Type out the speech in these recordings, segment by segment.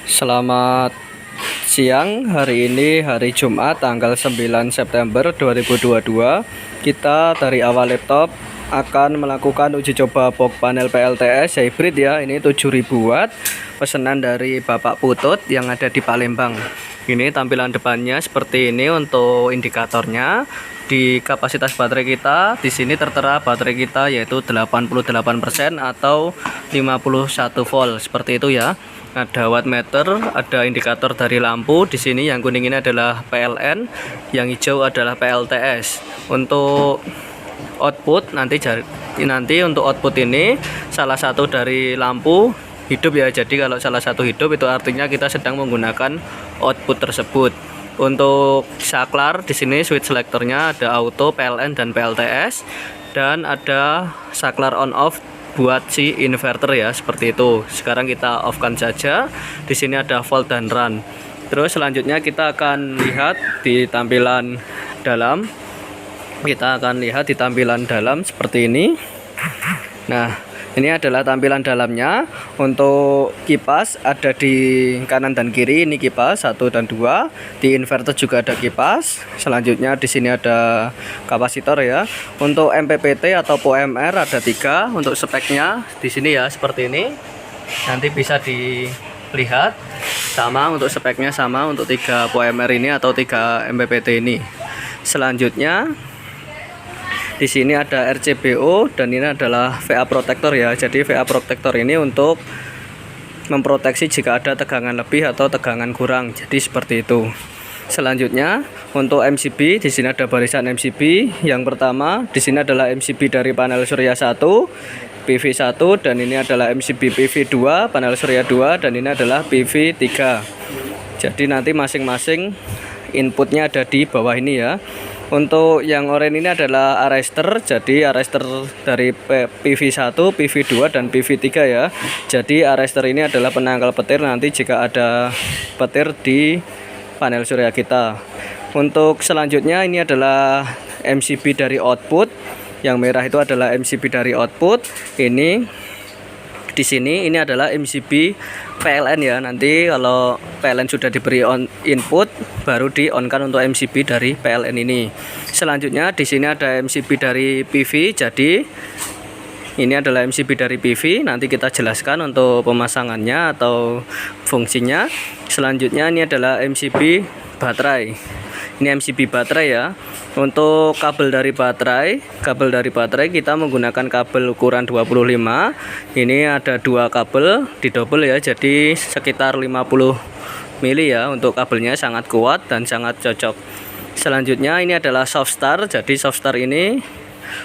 Selamat siang, hari ini hari Jumat tanggal 9 September 2022. Kita dari awal laptop akan melakukan uji coba box panel PLTS hybrid ya. Ini 7000 watt pesanan dari Bapak Putut yang ada di Palembang. Ini tampilan depannya seperti ini untuk indikatornya. Di kapasitas baterai kita di sini tertera baterai kita yaitu 88% atau 51 volt seperti itu ya. Ada wattmeter, ada indikator dari lampu. Di sini yang kuning ini adalah PLN, yang hijau adalah PLTS. Untuk output nanti untuk output ini salah satu dari lampu hidup ya. Jadi kalau salah satu hidup itu artinya kita sedang menggunakan output tersebut. Untuk saklar di sini switch selektornya ada auto, PLN dan PLTS, dan ada saklar on off buat si inverter ya, seperti itu. Sekarang kita off kan saja. Di sini ada volt dan run. Terus selanjutnya kita akan lihat di tampilan dalam. Kita akan lihat di tampilan dalam seperti ini. Nah, ini adalah tampilan dalamnya. Untuk kipas ada di kanan dan kiri, ini kipas 1 dan 2. Di inverter juga ada kipas. Selanjutnya di sini ada kapasitor ya. Untuk MPPT atau POMR ada 3. Untuk speknya di sini ya seperti ini. Nanti bisa dilihat sama untuk speknya, sama untuk 3 POMR ini atau 3 MPPT ini. Selanjutnya di sini ada RCBO dan ini adalah VA protector ya. Jadi VA protector ini untuk memproteksi jika ada tegangan lebih atau tegangan kurang. Jadi seperti itu. Selanjutnya untuk MCB di sini ada barisan MCB. Yang pertama di sini adalah MCB dari panel surya 1, PV1, dan ini adalah MCB PV2, panel surya 2, dan ini adalah PV3. Jadi nanti masing-masing inputnya ada di bawah ini ya. Untuk yang oranye ini adalah arrestor, jadi arrestor dari PV1, PV2 dan PV3 ya. Jadi arrestor ini adalah penangkal petir nanti jika ada petir di panel surya kita. Untuk selanjutnya ini adalah MCB dari output. Yang merah itu adalah MCB dari output. Ini di sini ini adalah MCB PLN ya. Nanti kalau PLN sudah diberi input baru di on kan untuk MCB dari PLN ini. Selanjutnya di sini ada MCB dari PV. Jadi ini adalah MCB dari PV. Nanti kita jelaskan untuk pemasangannya atau fungsinya. Selanjutnya ini adalah MCB baterai. Ini MCB baterai ya. Untuk kabel dari baterai kita menggunakan kabel ukuran 25. Ini ada 2 kabel di double ya, jadi sekitar 50 mili ya. Untuk kabelnya sangat kuat dan sangat cocok. Selanjutnya ini adalah soft start. Jadi soft start ini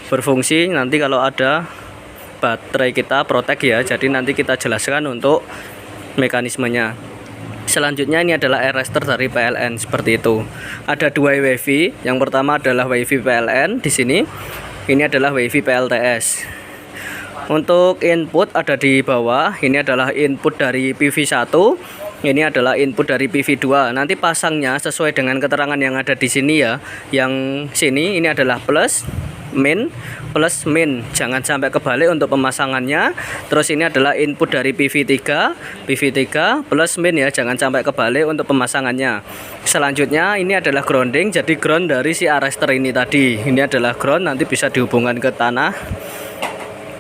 berfungsi nanti kalau ada baterai kita protek ya. Jadi nanti kita jelaskan untuk mekanismenya. Selanjutnya ini adalah arrestor dari PLN seperti itu. Ada 2 WiFi. Yang pertama adalah WiFi PLN di sini. Ini adalah WiFi PLTS. Untuk input ada di bawah. Ini adalah input dari PV1. Ini adalah input dari PV2. Nanti pasangnya sesuai dengan keterangan yang ada di sini ya. Yang sini ini adalah plus min, jangan sampai kebalik untuk pemasangannya. Terus ini adalah input dari PV3 plus min ya, jangan sampai kebalik untuk pemasangannya. Selanjutnya ini adalah grounding, jadi ground dari si arrestor ini tadi. Ini adalah ground, nanti bisa dihubungkan ke tanah.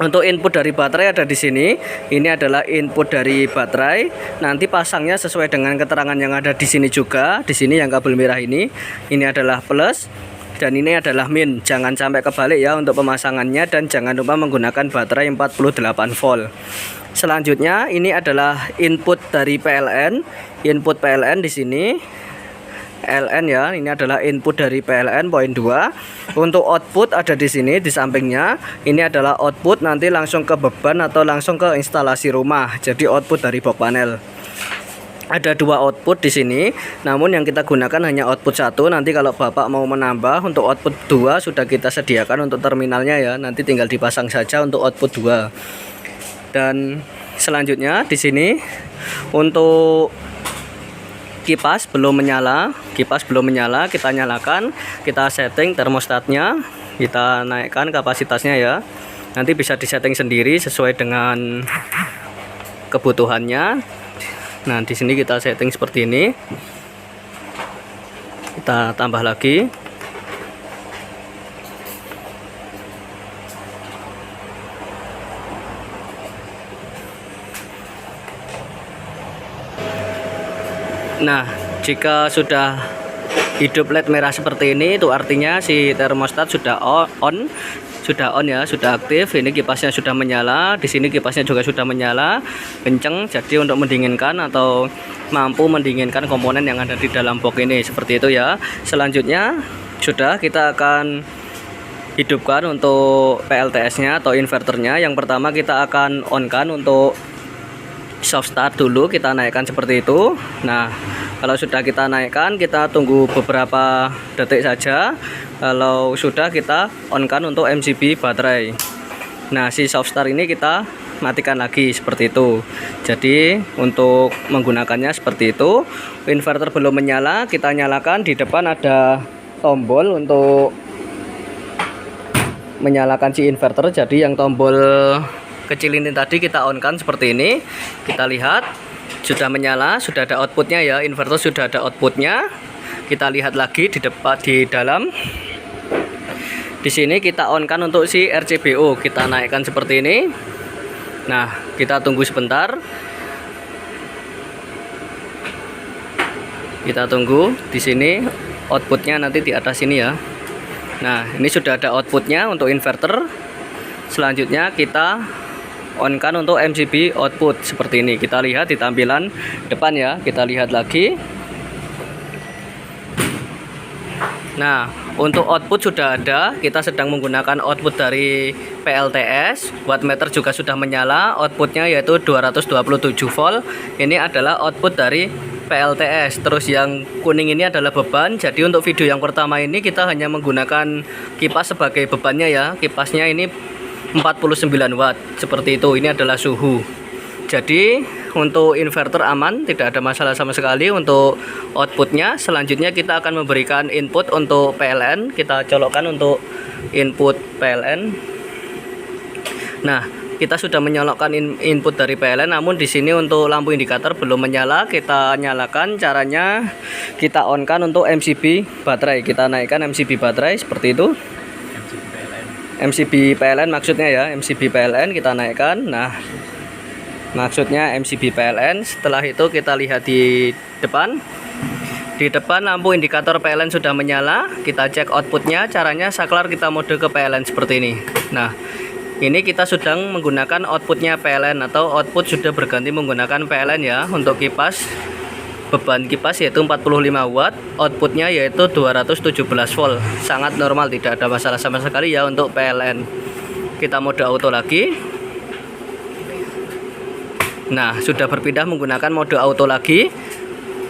Untuk input dari baterai ada di sini. Ini adalah input dari baterai. Nanti pasangnya sesuai dengan keterangan yang ada di sini juga. Di sini yang kabel merah ini adalah plus dan ini adalah min. Jangan sampai kebalik ya untuk pemasangannya, dan jangan lupa menggunakan baterai 48 volt. Selanjutnya ini adalah input dari PLN. Input PLN di sini LN ya, ini adalah input dari PLN poin 2. Untuk output ada di sini di sampingnya. Ini adalah output nanti langsung ke beban atau langsung ke instalasi rumah. Jadi output dari box panel. Ada 2 output di sini, namun yang kita gunakan hanya output 1. Nanti kalau Bapak mau menambah untuk output 2 sudah kita sediakan untuk terminalnya ya. Nanti tinggal dipasang saja untuk output 2. Dan selanjutnya di sini untuk kipas belum menyala, kita nyalakan, kita setting termostatnya, kita naikkan kapasitasnya ya. Nanti bisa disetting sendiri sesuai dengan kebutuhannya. Nah, di sini kita setting seperti ini. Kita tambah lagi. Nah, jika sudah hidup LED merah seperti ini, itu artinya si termostat sudah on ya, sudah aktif. Ini kipasnya sudah menyala, di sini kipasnya juga sudah menyala, kenceng. Jadi untuk mendinginkan atau mampu mendinginkan komponen yang ada di dalam box ini, seperti itu ya. Selanjutnya sudah kita akan hidupkan untuk PLTS-nya atau inverternya. Yang pertama kita akan on-kan untuk soft start dulu, kita naikkan seperti itu. Nah, kalau sudah kita naikkan, kita tunggu beberapa detik saja. Kalau sudah, kita on-kan untuk MCB baterai. Nah, si soft start ini kita matikan lagi seperti itu. Jadi untuk menggunakannya seperti itu. Inverter belum menyala, kita nyalakan. Di depan ada tombol untuk menyalakan si inverter. Jadi yang tombol kecil ini tadi kita on-kan seperti ini. Kita lihat sudah menyala, sudah ada outputnya ya. Inverter sudah ada outputnya. Kita lihat lagi di depan, di dalam. Di sini kita on-kan untuk si RCBO, kita naikkan seperti ini. Nah, kita tunggu sebentar. Kita tunggu di sini outputnya nanti di atas sini ya. Nah, ini sudah ada outputnya untuk inverter. Selanjutnya kita on-kan untuk MCB output seperti ini. Kita lihat di tampilan depan ya. Kita lihat lagi. Nah, untuk output sudah ada. Kita sedang menggunakan output dari PLTS. Wattmeter juga sudah menyala. Outputnya yaitu 227 volt. Ini adalah output dari PLTS. Terus yang kuning ini adalah beban. Jadi untuk video yang pertama ini kita hanya menggunakan kipas sebagai bebannya ya. Kipasnya ini 49 watt seperti itu. Ini adalah suhu. Jadi untuk inverter aman, tidak ada masalah sama sekali untuk outputnya. Selanjutnya kita akan memberikan input untuk PLN. Kita colokkan untuk input PLN. Nah, kita sudah menyolokkan input dari PLN, namun di sini untuk lampu indikator belum menyala. Kita nyalakan, caranya kita on-kan untuk MCB baterai. Kita naikkan MCB baterai seperti itu. MCB PLN maksudnya ya, MCB PLN kita naikkan. Nah, maksudnya MCB PLN. Setelah itu kita lihat di depan. Di depan lampu indikator PLN sudah menyala. Kita cek outputnya. Caranya saklar kita mode ke PLN seperti ini. Nah, ini kita sedang menggunakan outputnya PLN atau output sudah berganti menggunakan PLN ya. Untuk kipas, beban kipas yaitu 45 watt, outputnya yaitu 217 volt. Sangat normal, tidak ada masalah sama sekali ya untuk PLN. Kita mode auto lagi. Nah, sudah berpindah menggunakan mode auto lagi.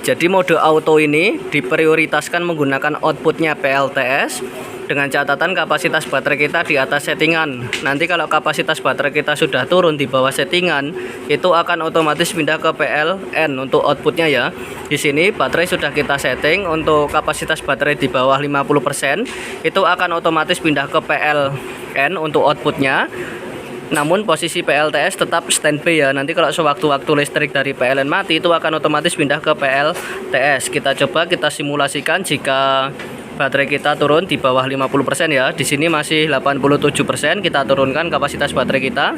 Jadi mode auto ini diprioritaskan menggunakan outputnya PLTS. Dengan catatan kapasitas baterai kita di atas settingan. Nanti kalau kapasitas baterai kita sudah turun di bawah settingan, itu akan otomatis pindah ke PLN untuk outputnya ya. Di sini baterai sudah kita setting untuk kapasitas baterai di bawah 50%, itu akan otomatis pindah ke PLN untuk outputnya. Namun posisi PLTS tetap standby ya. Nanti kalau sewaktu-waktu listrik dari PLN mati, itu akan otomatis pindah ke PLTS. Kita coba kita simulasikan jika baterai kita turun di bawah 50% ya. Di sini masih 87%, kita turunkan kapasitas baterai kita.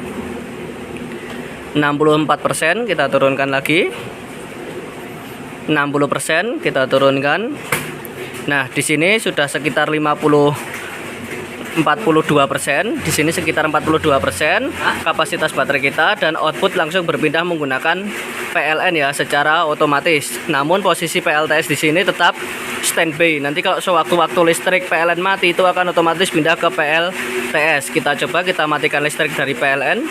64% kita turunkan lagi. 60% kita turunkan. Nah, di sini sudah sekitar 42%, di sini sekitar 42% kapasitas baterai kita, dan output langsung berpindah menggunakan PLN ya secara otomatis. Namun posisi PLTS di sini tetap standby. Nanti kalau sewaktu-waktu listrik PLN mati, itu akan otomatis pindah ke PLTS. Kita coba kita matikan listrik dari PLN.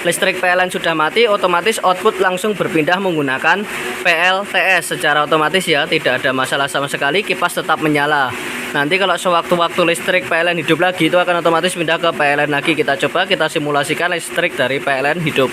Listrik PLN sudah mati, otomatis output langsung berpindah menggunakan PLTS secara otomatis ya. Tidak ada masalah sama sekali, kipas tetap menyala. Nanti kalau sewaktu-waktu listrik PLN hidup lagi, itu akan otomatis pindah ke PLN lagi. Kita coba kita simulasikan listrik dari PLN hidup.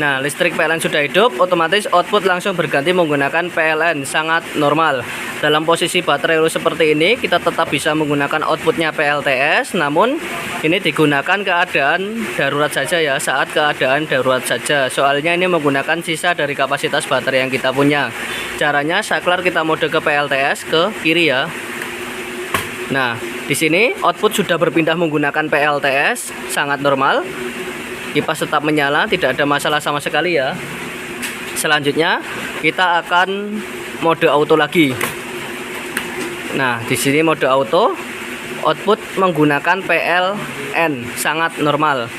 Nah, listrik PLN sudah hidup, otomatis output langsung berganti menggunakan PLN, sangat normal. Dalam posisi baterai low seperti ini, kita tetap bisa menggunakan outputnya PLTS, namun ini digunakan keadaan darurat saja ya, saat keadaan darurat saja. Soalnya ini menggunakan sisa dari kapasitas baterai yang kita punya. Caranya saklar kita mode ke PLTS ke kiri ya. Nah, di sini output sudah berpindah menggunakan PLTS, sangat normal. Kipas tetap menyala, tidak ada masalah sama sekali ya. Selanjutnya kita akan mode auto lagi. Nah, di sini mode auto, output menggunakan PLN, sangat normal.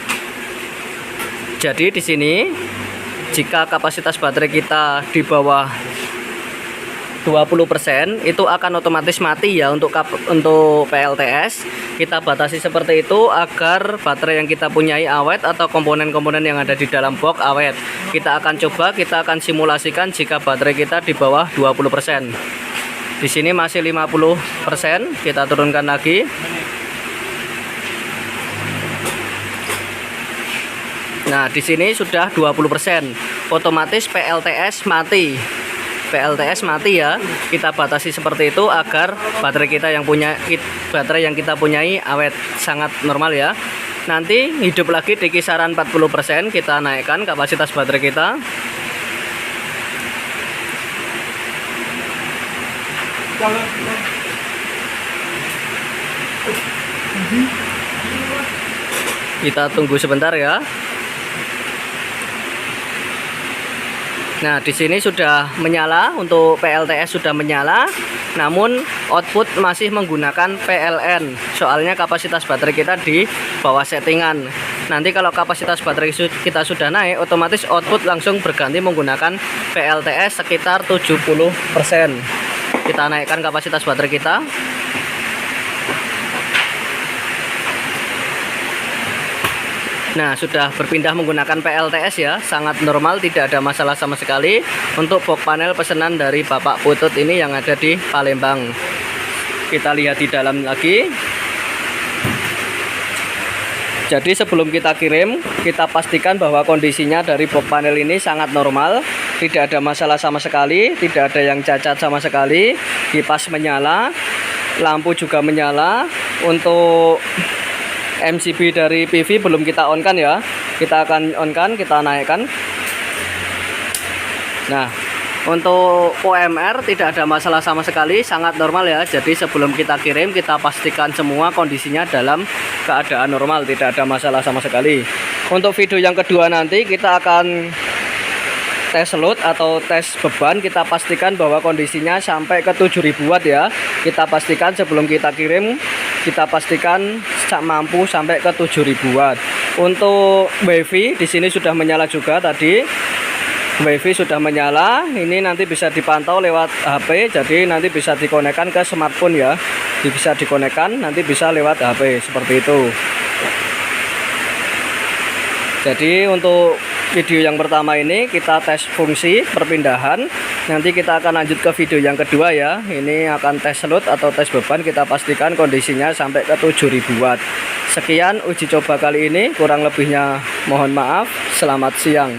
Jadi di sini jika kapasitas baterai kita di bawah 20% itu akan otomatis mati ya untuk PLTS. Kita batasi seperti itu agar baterai yang kita punyai awet atau komponen-komponen yang ada di dalam box awet. Kita akan coba, kita akan simulasikan jika baterai kita di bawah 20%. Di sini masih 50%, kita turunkan lagi. Nah, di sini sudah 20%. Otomatis PLTS mati. PLTS mati ya. Kita batasi seperti itu agar baterai yang kita punyai awet, sangat normal ya. Nanti hidup lagi di kisaran 40%, kita naikkan kapasitas baterai kita. Kita tunggu sebentar ya. Nah, di sini sudah menyala, untuk PLTS sudah menyala, namun output masih menggunakan PLN. Soalnya kapasitas baterai kita di bawah settingan. Nanti kalau kapasitas baterai kita sudah naik, otomatis output langsung berganti menggunakan PLTS sekitar 70%. Kita naikkan kapasitas baterai kita. Nah, sudah berpindah menggunakan PLTS ya, sangat normal, tidak ada masalah sama sekali untuk box panel pesanan dari Bapak Putut ini yang ada di Palembang. Kita lihat di dalam lagi. Jadi sebelum kita kirim, kita pastikan bahwa kondisinya dari box panel ini sangat normal, tidak ada masalah sama sekali, tidak ada yang cacat sama sekali. Kipas menyala, lampu juga menyala. Untuk MCB dari PV belum kita on kan ya, kita akan on kan, kita naikkan. Nah, untuk OMR tidak ada masalah sama sekali, sangat normal ya. Jadi sebelum kita kirim, kita pastikan semua kondisinya dalam keadaan normal, tidak ada masalah sama sekali. Untuk video yang kedua nanti kita akan tes load atau tes beban, kita pastikan bahwa kondisinya sampai ke 7000 watt ya. Kita pastikan sebelum kita kirim, kita pastikan mampu sampai ke 7000 watt. Untuk WiFi di sini sudah menyala juga tadi. WiFi sudah menyala, ini nanti bisa dipantau lewat HP, jadi nanti bisa dikonekkan ke smartphone ya. Bisa dikonekkan, nanti bisa lewat HP seperti itu. Jadi untuk video yang pertama ini kita tes fungsi perpindahan. Nanti kita akan lanjut ke video yang kedua ya. Ini akan tes load atau tes beban, kita pastikan kondisinya sampai ke 7000 watt. Sekian uji coba kali ini, kurang lebihnya mohon maaf. Selamat siang.